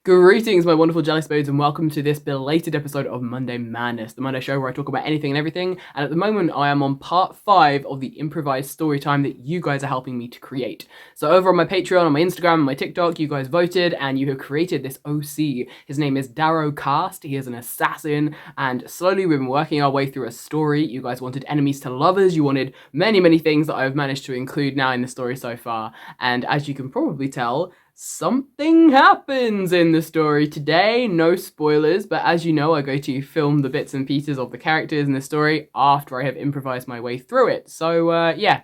Greetings, my wonderful jelly spoons, and welcome to this belated episode of Monday Madness, the Monday show where I talk about anything and everything. And at the moment, I am on part 5 of the improvised story time that you guys are helping me to create. So over on my Patreon, on my Instagram, and my TikTok, you guys voted, and you have created this OC. His name is Darrow Cast. He is an assassin, and slowly we've been working our way through a story. You guys wanted enemies to lovers. You wanted many, many things that I've managed to include now in the story so far. And as you can probably tell, something happens in the story today. No spoilers, but as you know, I go to film the bits and pieces of the characters in the story after I have improvised my way through it. So, yeah,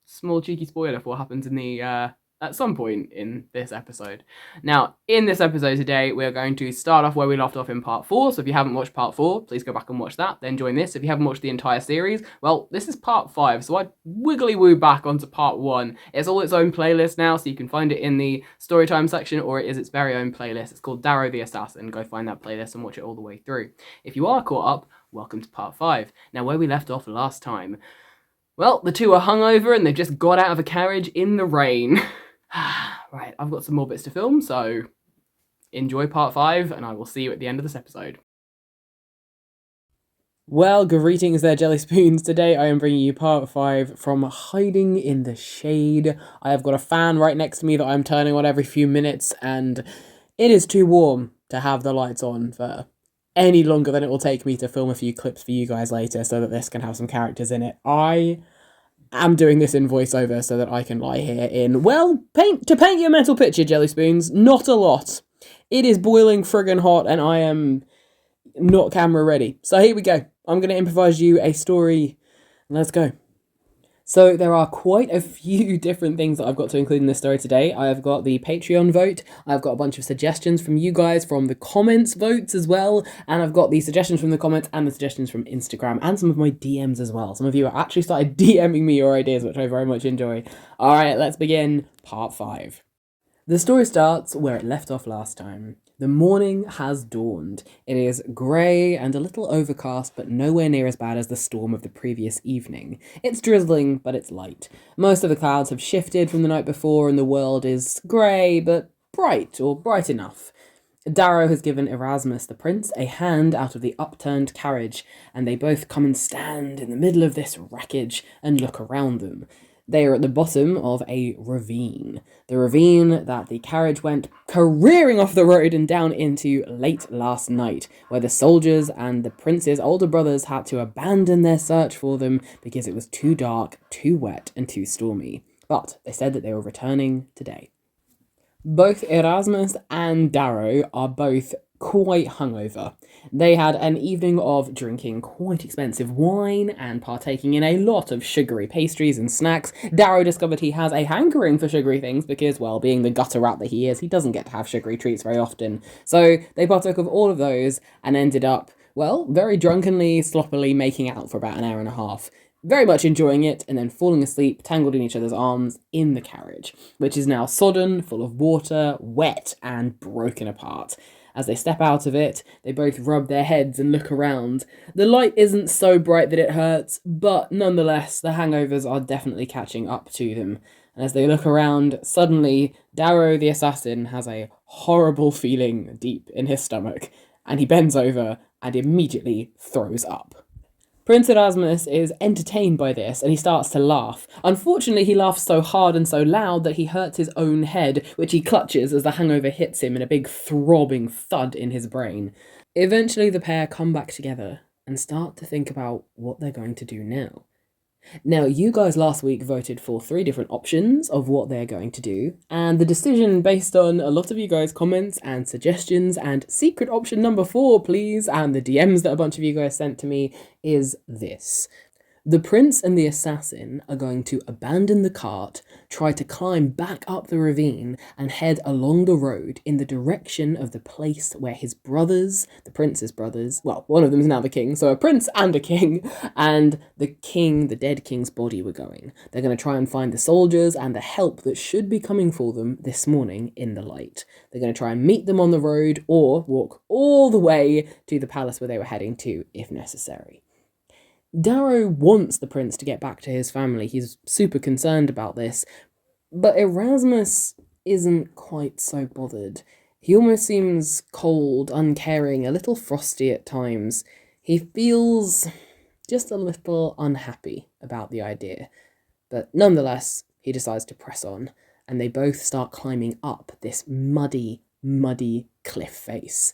small cheeky spoiler for what happens in the at some point in this episode. Now, in this episode today, we're going to start off where we left off in part 4. So if you haven't watched part 4, please go back and watch that, then join this. If you haven't watched the entire series, well, this is part 5, so I'd wiggly woo back onto part 1. It's all its own playlist now, so you can find it in the storytime section, or it is its very own playlist. It's called Darrow the Assassin. Go find that playlist and watch it all the way through. If you are caught up, welcome to part 5. Now, where we left off last time, well, the two are hungover and they've just got out of a carriage in the rain. Right, I've got some more bits to film, so enjoy part 5, and I will see you at the end of this episode. Well, greetings there, Jelly Spoons. Today I am bringing you part 5 from Hiding in the Shade. I have got a fan right next to me that I'm turning on every few minutes, and it is too warm to have the lights on for any longer than it will take me to film a few clips for you guys later so that this can have some characters in it. I'm doing this in voiceover so that I can lie here in, well, paint you a mental picture, Jelly Spoons, not a lot. It is boiling friggin' hot and I am not camera ready. So here we go. I'm going to improvise you a story. Let's go. So there are quite a few different things that I've got to include in this story today. I've got the Patreon vote, I've got a bunch of suggestions from you guys from the comments votes as well, and I've got the suggestions from the comments and the suggestions from Instagram, and some of my DMs as well. Some of you actually started DMing me your ideas, which I very much enjoy. Alright, let's begin part 5. The story starts where it left off last time. The morning has dawned. It is grey and a little overcast, but nowhere near as bad as the storm of the previous evening. It's drizzling, but it's light. Most of the clouds have shifted from the night before, and the world is grey, but bright, or bright enough. Darrow has given Erasmus the prince a hand out of the upturned carriage, and they both come and stand in the middle of this wreckage and look around them. They are at the bottom of a ravine. The ravine that the carriage went careering off the road and down into late last night, where the soldiers and the prince's older brothers had to abandon their search for them because it was too dark, too wet, and too stormy. But they said that they were returning today. Both Erasmus and Darrow are both quite hungover. They had an evening of drinking quite expensive wine and partaking in a lot of sugary pastries and snacks. Darrow discovered he has a hankering for sugary things because, well, being the gutter rat that he is, he doesn't get to have sugary treats very often. So they partook of all of those and ended up, well, very drunkenly, sloppily making out for about an hour and a half. Very much enjoying it, and then falling asleep, tangled in each other's arms in the carriage, which is now sodden, full of water, wet, and broken apart. As they step out of it, they both rub their heads and look around. The light isn't so bright that it hurts, but nonetheless, the hangovers are definitely catching up to them. And as they look around, suddenly, Darrow the assassin has a horrible feeling deep in his stomach, and he bends over and immediately throws up. Prince Erasmus is entertained by this and he starts to laugh. Unfortunately, he laughs so hard and so loud that he hurts his own head, which he clutches as the hangover hits him in a big throbbing thud in his brain. Eventually, the pair come back together and start to think about what they're going to do now. Now, you guys last week voted for 3 different options of what they're going to do, and the decision based on a lot of you guys' comments and suggestions and secret option number 4, please, and the DMs that a bunch of you guys sent to me is this. The prince and the assassin are going to abandon the cart, try to climb back up the ravine, and head along the road in the direction of the place where his brothers, the prince's brothers, well, one of them is now the king, so a prince and a king, and the king, the dead king's body were going. They're going to try and find the soldiers and the help that should be coming for them this morning in the light. They're going to try and meet them on the road or walk all the way to the palace where they were heading to if necessary. Darrow wants the prince to get back to his family. He's super concerned about this. But Erasmus isn't quite so bothered. He almost seems cold, uncaring, a little frosty at times. He feels just a little unhappy about the idea. But nonetheless, he decides to press on, and they both start climbing up this muddy, muddy cliff face.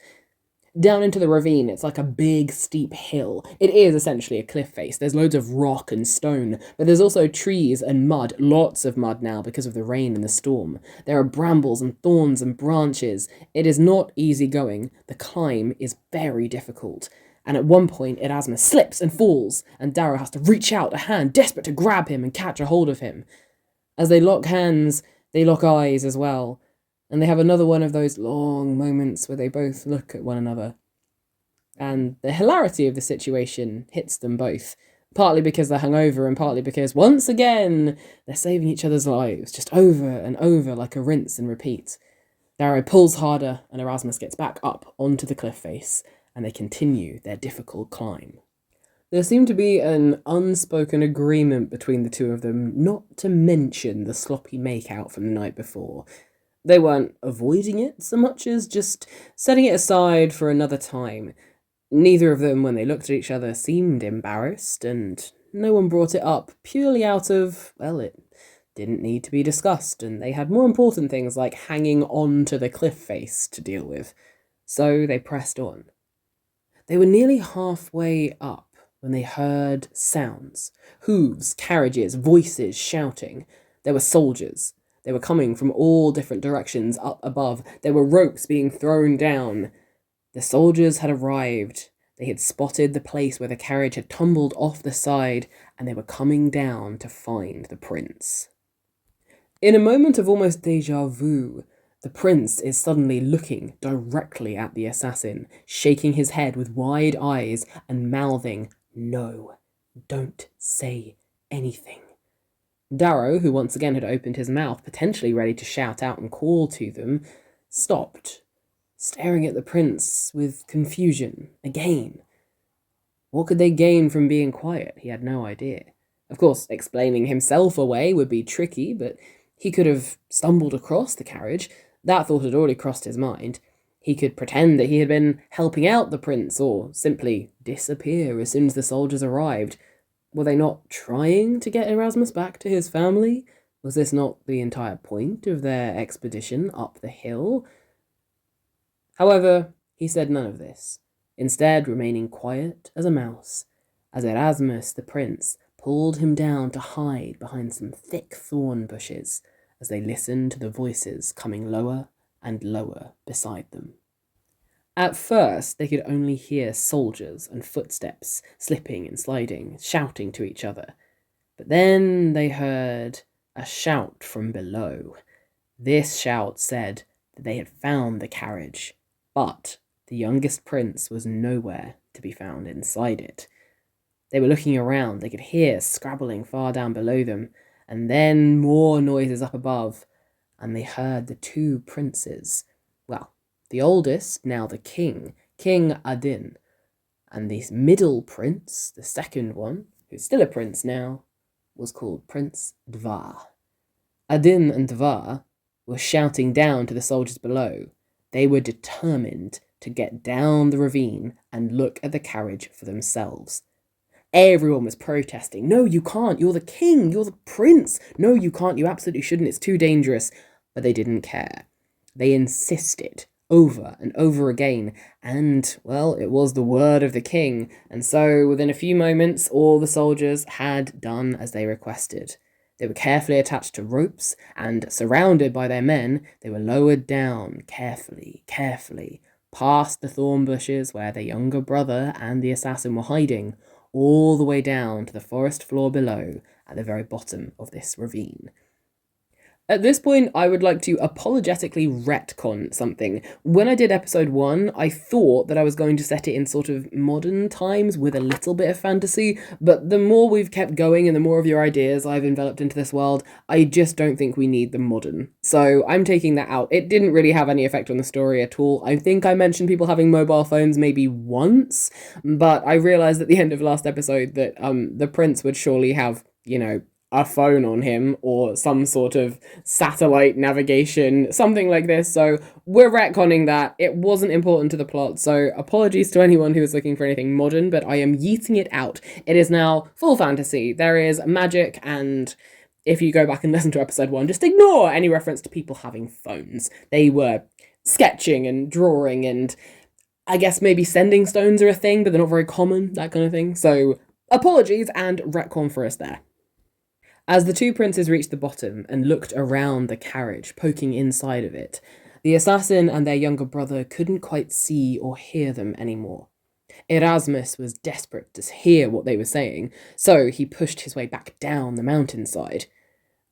Down into the ravine, it's like a big, steep hill. It is essentially a cliff face. There's loads of rock and stone, but there's also trees and mud, lots of mud now because of the rain and the storm. There are brambles and thorns and branches. It is not easy going. The climb is very difficult. And at one point, Erasmus slips and falls, and Darrow has to reach out a hand, desperate to grab him and catch a hold of him. As they lock hands, they lock eyes as well, and they have another one of those long moments where they both look at one another. And the hilarity of the situation hits them both, partly because they're hungover and partly because, once again, they're saving each other's lives, just over and over like a rinse and repeat. Darrow pulls harder, and Erasmus gets back up onto the cliff face, and they continue their difficult climb. There seemed to be an unspoken agreement between the two of them not to mention the sloppy makeout from the night before. They weren't avoiding it so much as just setting it aside for another time. Neither of them, when they looked at each other, seemed embarrassed, and no one brought it up purely out of, well, it didn't need to be discussed, and they had more important things like hanging on to the cliff face to deal with. So they pressed on. They were nearly halfway up when they heard sounds. Hooves, carriages, voices shouting. There were soldiers. They were coming from all different directions up above. There were ropes being thrown down. The soldiers had arrived. They had spotted the place where the carriage had tumbled off the side, and they were coming down to find the prince. In a moment of almost déjà vu, the prince is suddenly looking directly at the assassin, shaking his head with wide eyes and mouthing, "No, don't say anything." Darrow, who once again had opened his mouth, potentially ready to shout out and call to them, stopped, staring at the prince with confusion again. What could they gain from being quiet? He had no idea. Of course, explaining himself away would be tricky, but he could have stumbled across the carriage. That thought had already crossed his mind. He could pretend that he had been helping out the prince, or simply disappear as soon as the soldiers arrived. Were they not trying to get Erasmus back to his family? Was this not the entire point of their expedition up the hill? However, he said none of this, instead remaining quiet as a mouse, as Erasmus, the prince, pulled him down to hide behind some thick thorn bushes, as they listened to the voices coming lower and lower beside them. At first, they could only hear soldiers and footsteps slipping and sliding, shouting to each other. But then they heard a shout from below. This shout said that they had found the carriage, but the youngest prince was nowhere to be found inside it. They were looking around. They could hear scrabbling far down below them, and then more noises up above, and they heard the two princes. Well, the oldest, now the king, King Adin, and the middle prince, the second one, who's still a prince now, was called Prince Dvar. Adin and Dvar were shouting down to the soldiers below. They were determined to get down the ravine and look at the carriage for themselves. Everyone was protesting. "No, you can't. You're the king. You're the prince. No, you can't. You absolutely shouldn't. It's too dangerous." But they didn't care. They insisted over and over again. And, well, it was the word of the king. And so, within a few moments, all the soldiers had done as they requested. They were carefully attached to ropes, and surrounded by their men, they were lowered down carefully, past the thorn bushes where their younger brother and the assassin were hiding, all the way down to the forest floor below at the very bottom of this ravine. At this point, I would like to apologetically retcon something. When I did episode 1, I thought that I was going to set it in sort of modern times with a little bit of fantasy, but the more we've kept going and the more of your ideas I've enveloped into this world, I just don't think we need the modern. So I'm taking that out. It didn't really have any effect on the story at all. I think I mentioned people having mobile phones maybe once, but I realised at the end of last episode that the prince would surely have, a phone on him or some sort of satellite navigation, something like this. So we're retconning that. It wasn't important to the plot. So apologies to anyone who was looking for anything modern, but I am yeeting it out. It is now full fantasy. There is magic, and if you go back and listen to episode 1, just ignore any reference to people having phones. They were sketching and drawing, and I guess maybe sending stones are a thing, but they're not very common, that kind of thing. So apologies and retcon for us there. As the two princes reached the bottom and looked around the carriage, poking inside of it, the assassin and their younger brother couldn't quite see or hear them anymore. Erasmus was desperate to hear what they were saying, so he pushed his way back down the mountainside.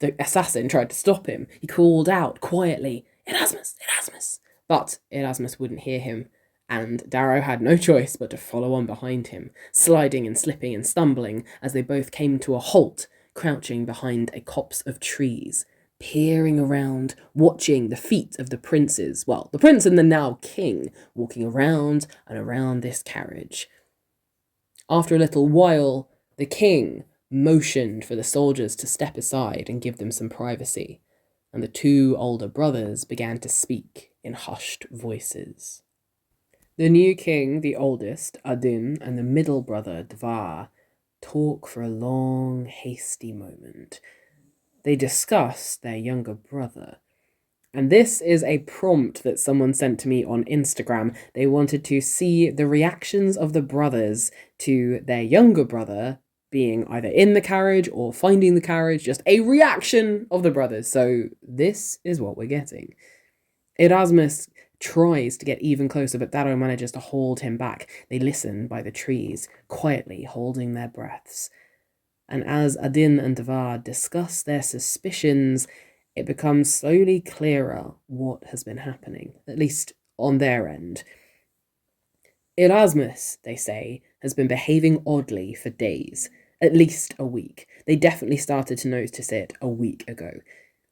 The assassin tried to stop him. He called out quietly, "Erasmus, Erasmus!" But Erasmus wouldn't hear him, and Darrow had no choice but to follow on behind him, sliding and slipping and stumbling as they both came to a halt, crouching behind a copse of trees, peering around, watching the feet of the princes, well, the prince and the now king, walking around and around this carriage. After a little while, the king motioned for the soldiers to step aside and give them some privacy, and the two older brothers began to speak in hushed voices. The new king, the oldest, Adin, and the middle brother, Dvar, talk for a long, hasty moment. They discuss their younger brother. And this is a prompt that someone sent to me on Instagram. They wanted to see the reactions of the brothers to their younger brother being either in the carriage or finding the carriage, just a reaction of the brothers. So this is what we're getting. Erasmus tries to get even closer, but Darrow manages to hold him back. They listen by the trees, quietly holding their breaths. And as Adin and Dvar discuss their suspicions, it becomes slowly clearer what has been happening, at least on their end. Erasmus, they say, has been behaving oddly for days, at least a week. They definitely started to notice it a week ago.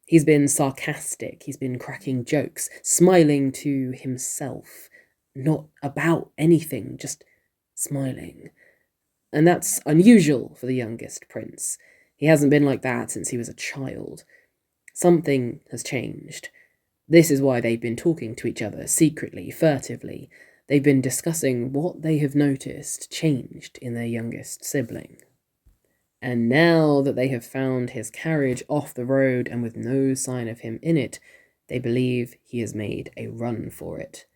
He's been sarcastic, he's been cracking jokes, smiling to himself, not about anything, just smiling. And that's unusual for the youngest prince. He hasn't been like that since he was a child. Something has changed. This is why they've been talking to each other secretly, furtively. They've been discussing what they have noticed changed in their youngest sibling. And now that they have found his carriage off the road and with no sign of him in it, they believe he has made a run for it.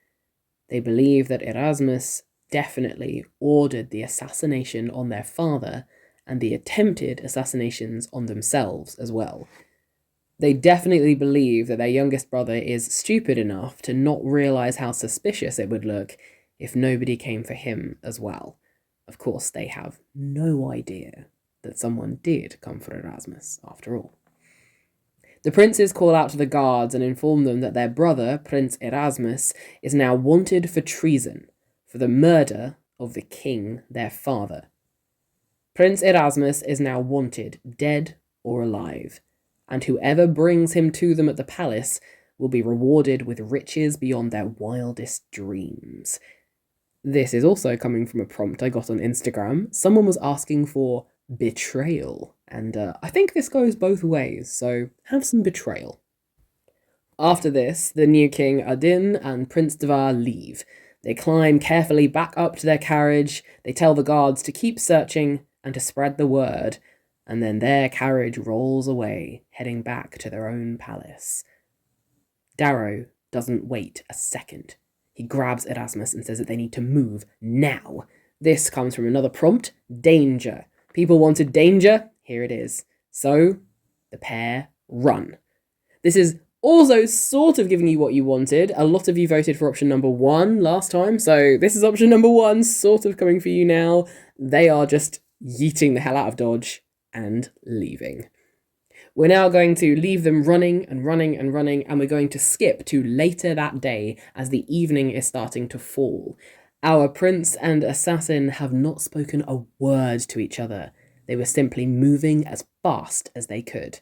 They believe that Erasmus definitely ordered the assassination on their father and the attempted assassinations on themselves as well. They definitely believe that their youngest brother is stupid enough to not realize how suspicious it would look if nobody came for him as well. Of course, they have no idea that someone did come for Erasmus, after all. The princes call out to the guards and inform them that their brother, Prince Erasmus, is now wanted for treason, for the murder of the king, their father. Prince Erasmus is now wanted, dead or alive, and whoever brings him to them at the palace will be rewarded with riches beyond their wildest dreams. This is also coming from a prompt I got on Instagram. Someone was asking for betrayal, and I think this goes both ways, so have some betrayal. After this, the new king Adin and Prince Dvar leave. They climb carefully back up to their carriage, they tell the guards to keep searching and to spread the word, and then their carriage rolls away, heading back to their own palace. Darrow doesn't wait a second. He grabs Erasmus and says that they need to move now. This comes from another prompt, danger. People wanted danger, here it is. So, the pair run. This is also sort of giving you what you wanted. A lot of you voted for option number 1 last time, so this is option number 1, sort of coming for you now. They are just yeeting the hell out of Dodge and leaving. We're now going to leave them running and running and running, and we're going to skip to later that day as the evening is starting to fall. Our prince and assassin have not spoken a word to each other. They were simply moving as fast as they could.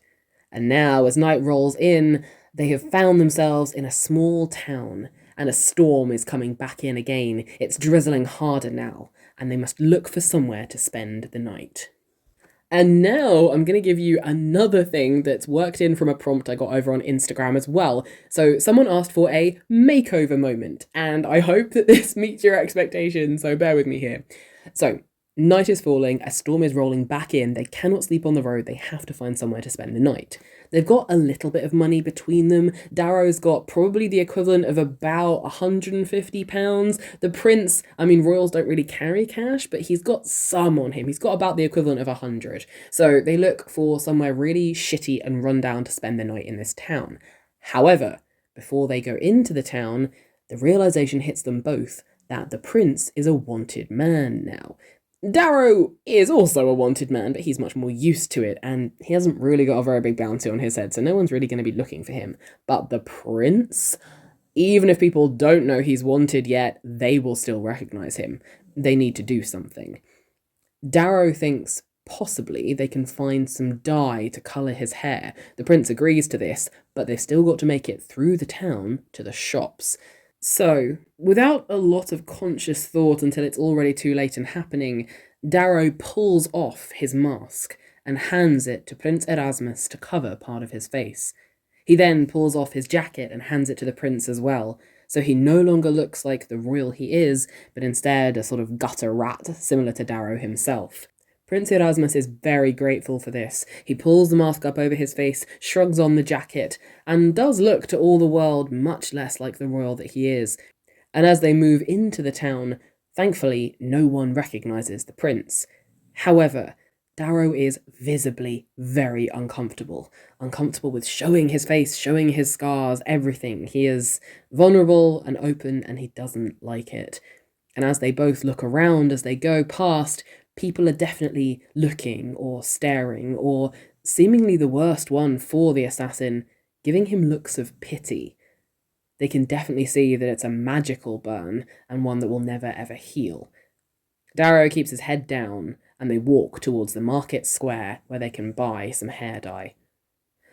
And now, as night rolls in, they have found themselves in a small town, and a storm is coming back in again. It's drizzling harder now, and they must look for somewhere to spend the night. And now I'm going to give you another thing that's worked in from a prompt I got over on Instagram as well. So someone asked for a makeover moment, and I hope that this meets your expectations, so bear with me here. So, night is falling, a storm is rolling back in, they cannot sleep on the road, they have to find somewhere to spend the night. They've got a little bit of money between them. Darrow's got probably the equivalent of about £150. The prince, I mean, royals don't really carry cash, but he's got some on him. He's got about the equivalent of 100. So they look for somewhere really shitty and run down to spend the night in this town. However, before they go into the town, the realization hits them both that the prince is a wanted man now. Darrow is also a wanted man, but he's much more used to it, and he hasn't really got a very big bounty on his head, so no one's really going to be looking for him. But the prince, even if people don't know he's wanted yet, they will still recognize him. They need to do something. Darrow thinks possibly they can find some dye to colour his hair. The prince agrees to this, but they've still got to make it through the town to the shops. So, without a lot of conscious thought until it's already too late and happening, Darrow pulls off his mask and hands it to Prince Erasmus to cover part of his face. He then pulls off his jacket and hands it to the prince as well, so he no longer looks like the royal he is, but instead a sort of gutter rat, similar to Darrow himself. Prince Erasmus is very grateful for this. He pulls the mask up over his face, shrugs on the jacket, and does look to all the world much less like the royal that he is. And as they move into the town, thankfully no one recognises the prince. However, Darrow is visibly very uncomfortable. Uncomfortable with showing his face, showing his scars, everything. He is vulnerable and open, and he doesn't like it. And as they both look around as they go past, people are definitely looking or staring, or seemingly the worst one for the assassin, giving him looks of pity. They can definitely see that it's a magical burn and one that will never ever heal. Darrow keeps his head down and they walk towards the market square where they can buy some hair dye.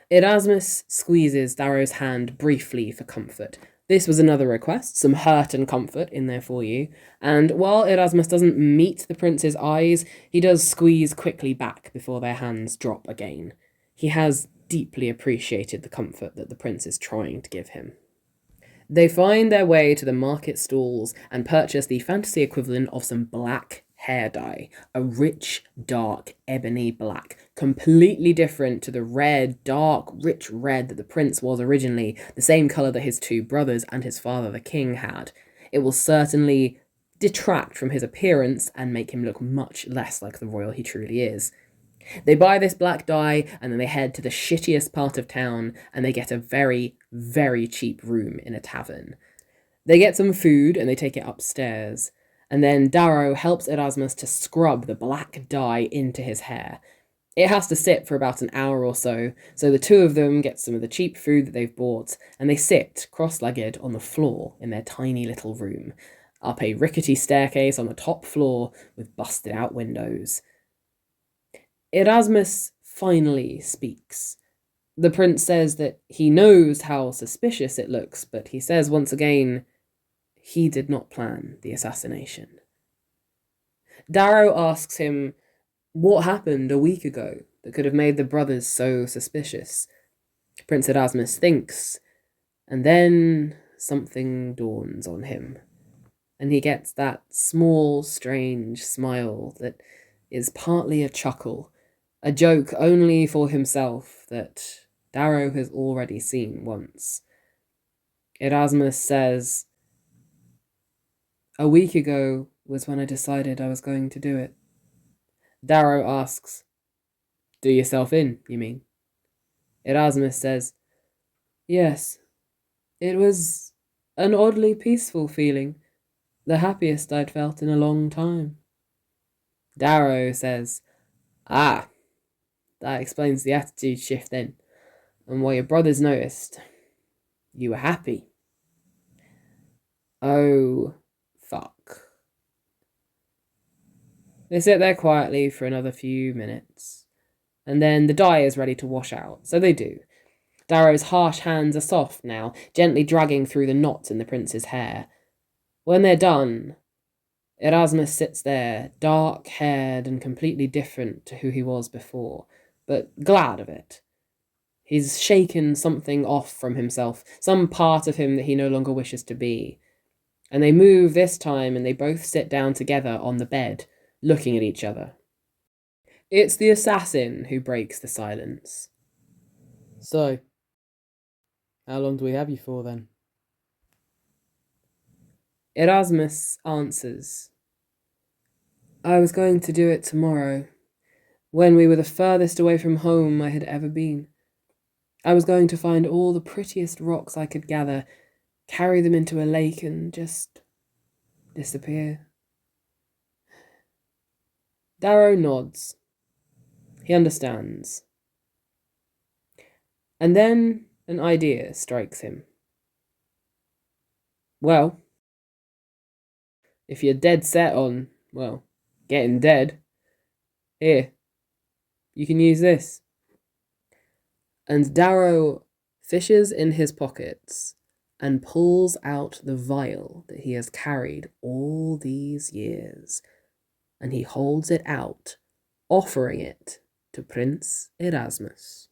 Erasmus squeezes Darrow's hand briefly for comfort. This was another request, some hurt and comfort in there for you, and while Erasmus doesn't meet the prince's eyes, he does squeeze quickly back before their hands drop again. He has deeply appreciated the comfort that the prince is trying to give him. They find their way to the market stalls and purchase the fantasy equivalent of some black hair dye, a rich, dark, ebony black, completely different to the red, dark, rich red that the prince was originally, the same colour that his two brothers and his father the king had. It will certainly detract from his appearance and make him look much less like the royal he truly is. They buy this black dye and then they head to the shittiest part of town and they get a very, very cheap room in a tavern. They get some food and they take it upstairs. And then Darrow helps Erasmus to scrub the black dye into his hair. It has to sit for about an hour or so the two of them get some of the cheap food that they've bought, and they sit cross-legged on the floor in their tiny little room, up a rickety staircase on the top floor with busted-out windows. Erasmus finally speaks. The prince says that he knows how suspicious it looks, but he says once again, he did not plan the assassination. Darrow asks him what happened a week ago that could have made the brothers so suspicious. Prince Erasmus thinks, and then something dawns on him, and he gets that small, strange smile that is partly a chuckle, a joke only for himself that Darrow has already seen once. Erasmus says, "A week ago was when I decided I was going to do it." Darrow asks, "Do yourself in, you mean?" Erasmus says, "Yes, it was an oddly peaceful feeling, the happiest I'd felt in a long time." Darrow says, "Ah, that explains the attitude shift then, and why your brothers noticed. You were happy." Oh, fuck. They sit there quietly for another few minutes, and then the dye is ready to wash out, so they do. Darrow's harsh hands are soft now, gently dragging through the knots in the prince's hair. When they're done, Erasmus sits there, dark-haired and completely different to who he was before, but glad of it. He's shaken something off from himself, some part of him that he no longer wishes to be. And they move this time and they both sit down together on the bed, looking at each other. It's the assassin who breaks the silence. So, how long do we have you for then? Erasmus answers, I was going to do it tomorrow, when we were the furthest away from home I had ever been. I was going to find all the prettiest rocks I could gather, carry them into a lake and just disappear. Darrow nods. He understands. And then an idea strikes him. Well, if you're dead set on, well, getting dead, here, you can use this. And Darrow fishes in his pockets and pulls out the vial that he has carried all these years, and he holds it out, offering it to Prince Erasmus.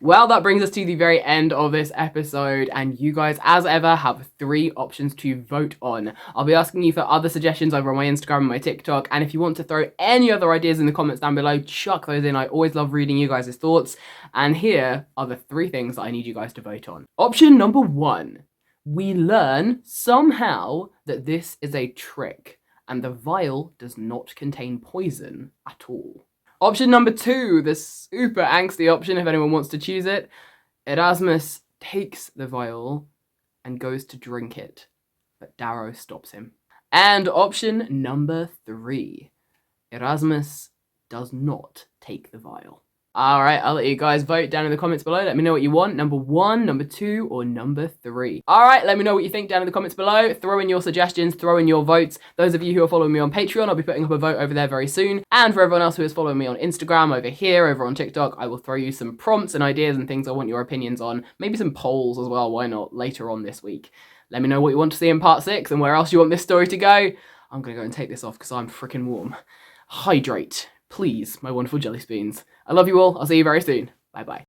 Well, that brings us to the very end of this episode, and you guys, as ever, have 3 options to vote on. I'll be asking you for other suggestions over on my Instagram and my TikTok, and if you want to throw any other ideas in the comments down below, chuck those in. I always love reading you guys' thoughts, and here are the 3 things that I need you guys to vote on. Option number 1. We learn, somehow, that this is a trick, and the vial does not contain poison at all. Option number 2, the super angsty option if anyone wants to choose it. Erasmus takes the vial and goes to drink it, but Darrow stops him. And option number 3, Erasmus does not take the vial. Alright, I'll let you guys vote down in the comments below. Let me know what you want. Number 1, number 2, or number 3. Alright, let me know what you think down in the comments below. Throw in your suggestions, throw in your votes. Those of you who are following me on Patreon, I'll be putting up a vote over there very soon. And for everyone else who is following me on Instagram, over here, over on TikTok, I will throw you some prompts and ideas and things I want your opinions on. Maybe some polls as well, why not, later on this week. Let me know what you want to see in part 6 and where else you want this story to go. I'm gonna go and take this off because I'm freaking warm. Hydrate, please, my wonderful jelly spoons. I love you all. I'll see you very soon. Bye-bye.